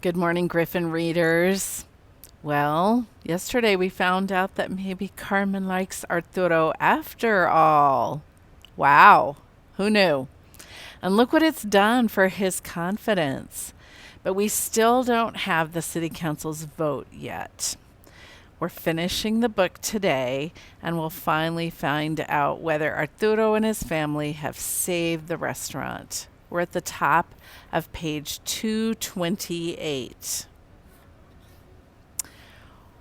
Good morning, Griffin readers. Well, yesterday we found out that maybe Carmen likes Arturo after all. Wow, who knew? And look what it's done for his confidence. But we still don't have the city council's vote yet. We're finishing the book today, and we'll finally find out whether Arturo and his family have saved the restaurant. We're at the top of page 228.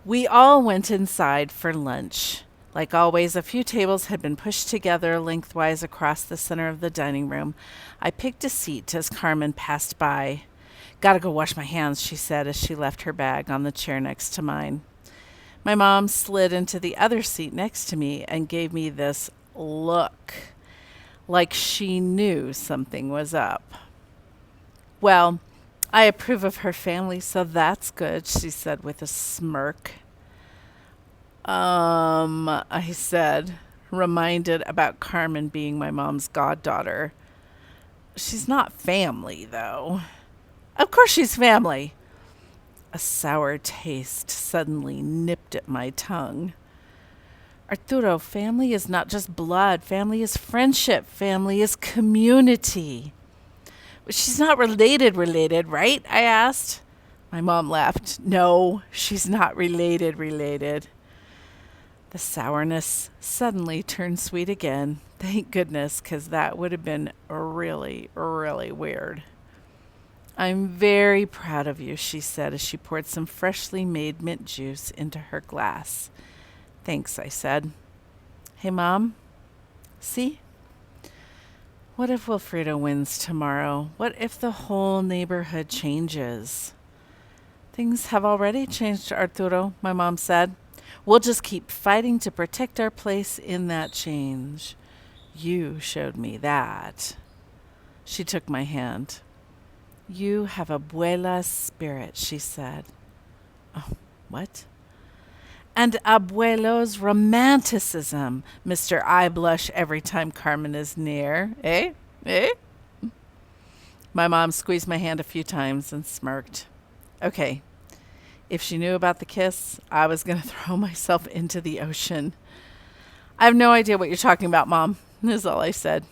We all went inside for lunch. Like always, a few tables had been pushed together lengthwise across the center of the dining room. I picked a seat as Carmen passed by. Gotta go wash my hands, she said as she left her bag on the chair next to mine. My mom slid into the other seat next to me and gave me this look, like she knew something was up. Well, I approve of her family, so that's good, she said with a smirk. I said, reminded about Carmen being my mom's goddaughter. She's not family, though. Of course she's family. A sour taste suddenly nipped at my tongue. Arturo, family is not just blood. Family is friendship. Family is community. But she's not related, right? I asked. My mom laughed. No, she's not related. The sourness suddenly turned sweet again. Thank goodness, because that would have been really, really weird. I'm very proud of you, she said as she poured some freshly made mint juice into her glass. Thanks, I said. Hey, Mom. See? What if Wilfredo wins tomorrow? What if the whole neighborhood changes? Things have already changed, Arturo, my mom said. We'll just keep fighting to protect our place in that change. You showed me that. She took my hand. You have abuela's spirit, she said. Oh, what? And abuelo's romanticism, Mr. I blush every time Carmen is near. Eh? Eh? My mom squeezed my hand a few times and smirked. Okay, if she knew about the kiss, I was going to throw myself into the ocean. I have no idea what you're talking about, Mom, is all I said.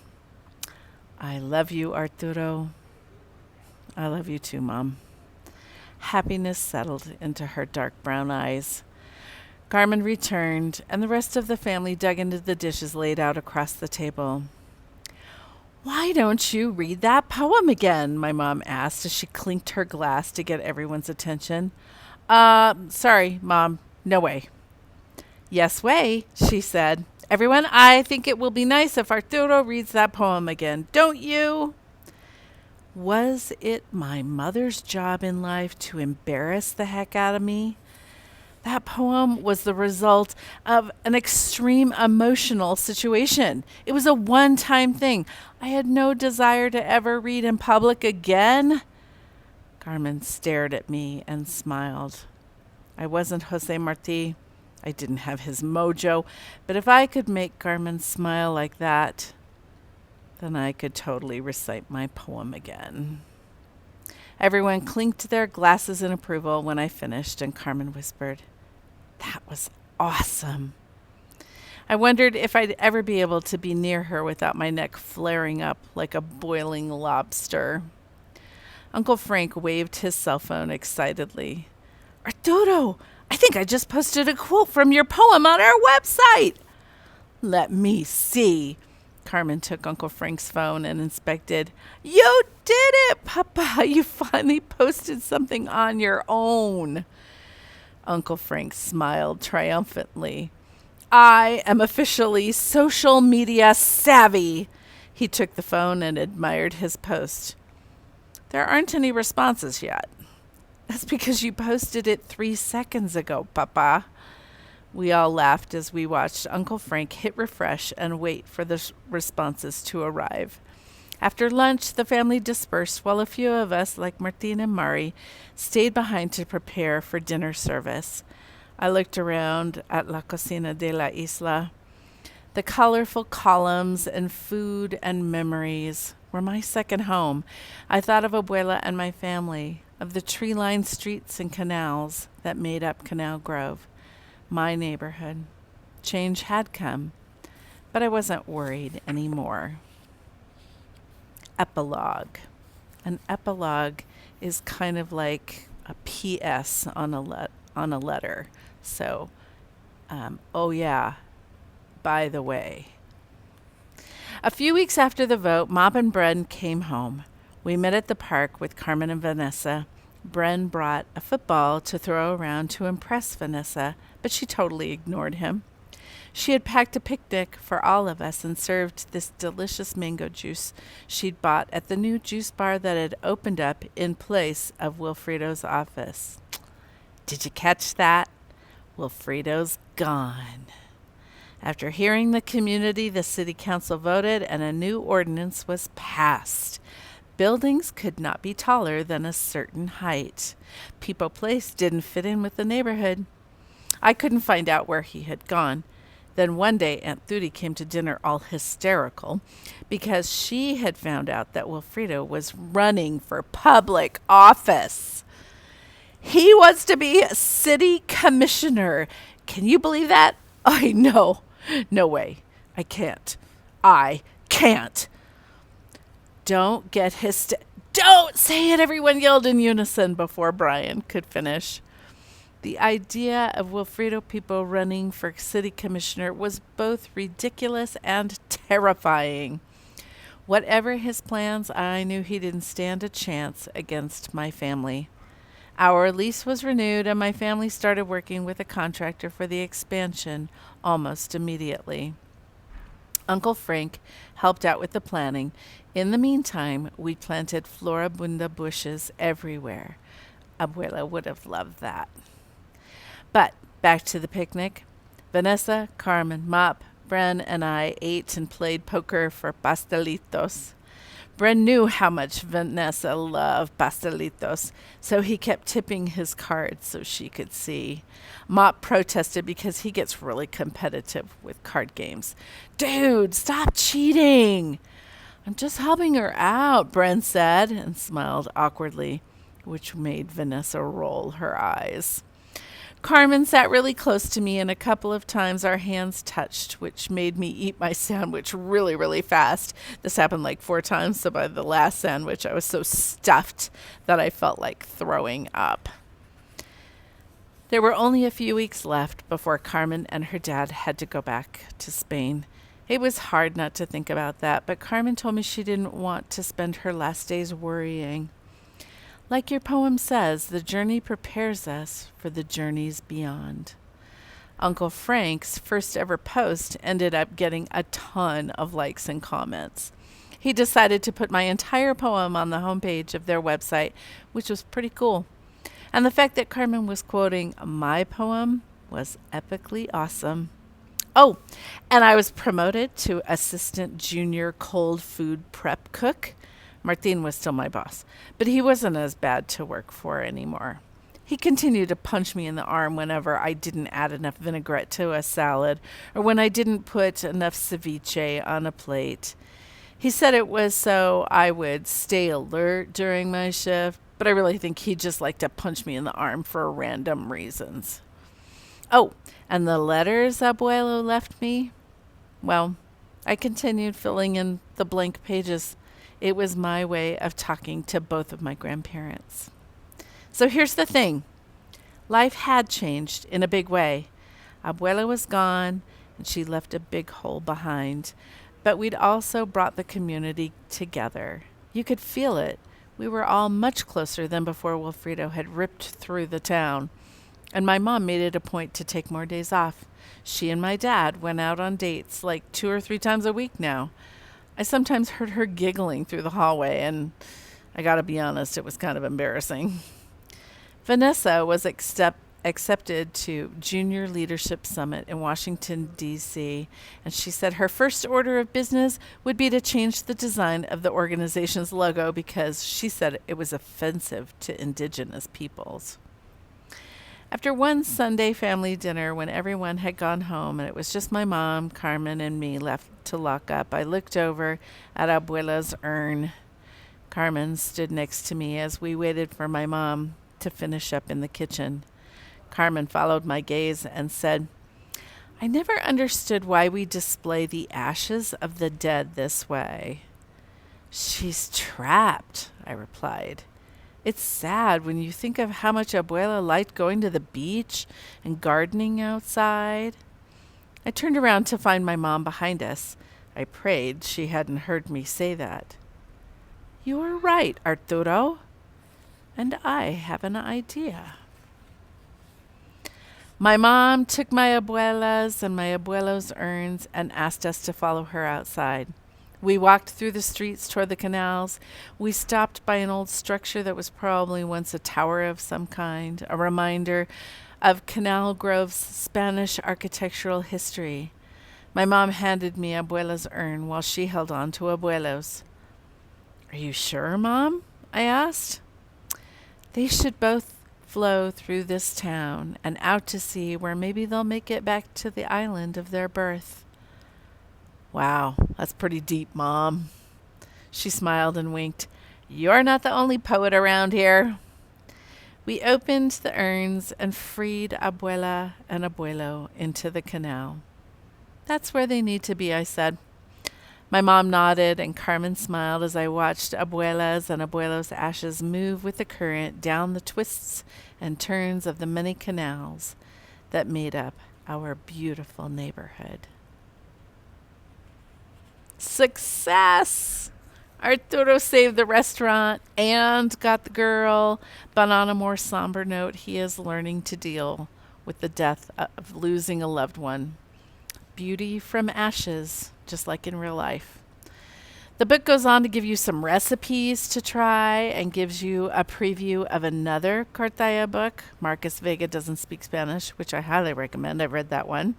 I love you, Arturo. I love you too, Mom. Happiness settled into her dark brown eyes. Carmen returned, and the rest of the family dug into the dishes laid out across the table. Why don't you read that poem again? My mom asked as she clinked her glass to get everyone's attention. Sorry, Mom. No way. Yes way, she said. Everyone, I think it will be nice if Arturo reads that poem again. Don't you? Was it my mother's job in life to embarrass the heck out of me? That poem was the result of an extreme emotional situation. It was a one-time thing. I had no desire to ever read in public again. Carmen stared at me and smiled. I wasn't Jose Marti. I didn't have his mojo. But if I could make Carmen smile like that, then I could totally recite my poem again. Everyone clinked their glasses in approval when I finished, and Carmen whispered, That was awesome. I wondered if I'd ever be able to be near her without my neck flaring up like a boiling lobster. Uncle Frank waved his cell phone excitedly. Arturo, I think I just posted a quote from your poem on our website. Let me see. Carmen took Uncle Frank's phone and inspected. You did it, Papa. You finally posted something on your own. Uncle Frank smiled triumphantly. I am officially social media savvy. He took the phone and admired his post. There aren't any responses yet. That's because you posted it 3 seconds ago, Papa. We all laughed as we watched Uncle Frank hit refresh and wait for the responses to arrive. After lunch, the family dispersed while a few of us, like Martin and Mari, stayed behind to prepare for dinner service. I looked around at La Cocina de la Isla. The colorful columns and food and memories were my second home. I thought of Abuela and my family. of the tree-lined streets and canals that made up Canal Grove, my neighborhood. Change had come, but I wasn't worried anymore. Epilogue. An epilogue is kind of like a PS on a letter. So, oh yeah, by the way. A few weeks after the vote, Mop and Bren came home. We met at the park with Carmen and Vanessa. Bren brought a football to throw around to impress Vanessa, but she totally ignored him. She had packed a picnic for all of us and served this delicious mango juice she'd bought at the new juice bar that had opened up in place of Wilfredo's office. Did you catch that? Wilfredo's gone. After hearing the community, the city council voted and a new ordinance was passed. Buildings could not be taller than a certain height. People Place didn't fit in with the neighborhood. I couldn't find out where he had gone. Then one day Aunt Thudy came to dinner all hysterical because she had found out that Wilfredo was running for public office. He wants to be a city commissioner. Can you believe that? I know. No way. I can't. Don't get Don't say it, everyone yelled in unison before Brian could finish. The idea of Wilfredo People running for city commissioner was both ridiculous and terrifying. Whatever his plans, I knew he didn't stand a chance against my family. Our lease was renewed and my family started working with a contractor for the expansion almost immediately. Uncle Frank helped out with the planning. In the meantime, we planted floribunda bushes everywhere. Abuela would have loved that. But back to the picnic. Vanessa, Carmen, Mop, Bren, and I ate and played poker for pastelitos. Bren knew how much Vanessa loved pastelitos, so he kept tipping his cards so she could see. Mop protested because he gets really competitive with card games. Dude, stop cheating! I'm just helping her out, Bren said, and smiled awkwardly, which made Vanessa roll her eyes. Carmen sat really close to me, and a couple of times our hands touched, which made me eat my sandwich really, really fast. This happened like 4 times, so by the last sandwich, I was so stuffed that I felt like throwing up. There were only a few weeks left before Carmen and her dad had to go back to Spain. It was hard not to think about that, but Carmen told me she didn't want to spend her last days worrying. Like your poem says, the journey prepares us for the journeys beyond. Uncle Frank's first ever post ended up getting a ton of likes and comments. He decided to put my entire poem on the homepage of their website, which was pretty cool. And the fact that Carmen was quoting my poem was epically awesome. Oh, and I was promoted to assistant junior cold food prep cook. Martin was still my boss, but he wasn't as bad to work for anymore. He continued to punch me in the arm whenever I didn't add enough vinaigrette to a salad or when I didn't put enough ceviche on a plate. He said it was so I would stay alert during my shift, but I really think he just liked to punch me in the arm for random reasons. Oh, and the letters Abuelo left me? Well, I continued filling in the blank pages. It was my way of talking to both of my grandparents. So here's the thing. Life had changed in a big way. Abuela was gone, and she left a big hole behind. But we'd also brought the community together. You could feel it. We were all much closer than before Wilfredo had ripped through the town. And my mom made it a point to take more days off. She and my dad went out on dates like 2 or 3 times a week now. I sometimes heard her giggling through the hallway, and I gotta be honest, it was kind of embarrassing. Vanessa was accepted to Junior Leadership Summit in Washington, D.C., and she said her first order of business would be to change the design of the organization's logo because she said it was offensive to indigenous peoples. After one Sunday family dinner, when everyone had gone home and it was just my mom, Carmen, and me left to lock up, I looked over at Abuela's urn. Carmen stood next to me as we waited for my mom to finish up in the kitchen. Carmen followed my gaze and said, I never understood why we display the ashes of the dead this way. She's trapped, I replied. It's sad when you think of how much Abuela liked going to the beach and gardening outside. I turned around to find my mom behind us. I prayed she hadn't heard me say that. You are right, Arturo. And I have an idea. My mom took my abuela's and my abuelo's urns and asked us to follow her outside. We walked through the streets toward the canals. We stopped by an old structure that was probably once a tower of some kind, a reminder of Canal Grove's Spanish architectural history. My mom handed me Abuela's urn while she held on to Abuelo's. Are you sure, Mom? I asked. They should both flow through this town and out to sea where maybe they'll make it back to the island of their birth. Wow, that's pretty deep, Mom. She smiled and winked. You're not the only poet around here. We opened the urns and freed Abuela and Abuelo into the canal. That's where they need to be, I said. My mom nodded and Carmen smiled as I watched Abuela's and Abuelo's ashes move with the current down the twists and turns of the many canals that made up our beautiful neighborhood. Success! Arturo saved the restaurant and got the girl, but on a more somber note, he is learning to deal with the death of losing a loved one. Beauty from ashes, just like in real life. The book goes on to give you some recipes to try and gives you a preview of another Cartaya book. Marcus Vega Doesn't Speak Spanish, which I highly recommend. I've read that one.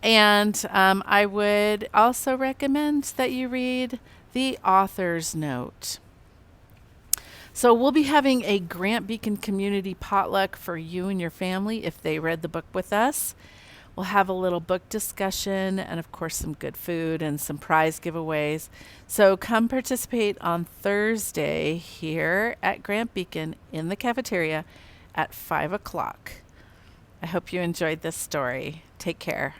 And I would also recommend that you read the author's note. So we'll be having a Grant Beacon community potluck for you and your family if they read the book with us. We'll have a little book discussion and, of course, some good food and some prize giveaways. So come participate on Thursday here at Grant Beacon in the cafeteria at 5 o'clock. I hope you enjoyed this story. Take care.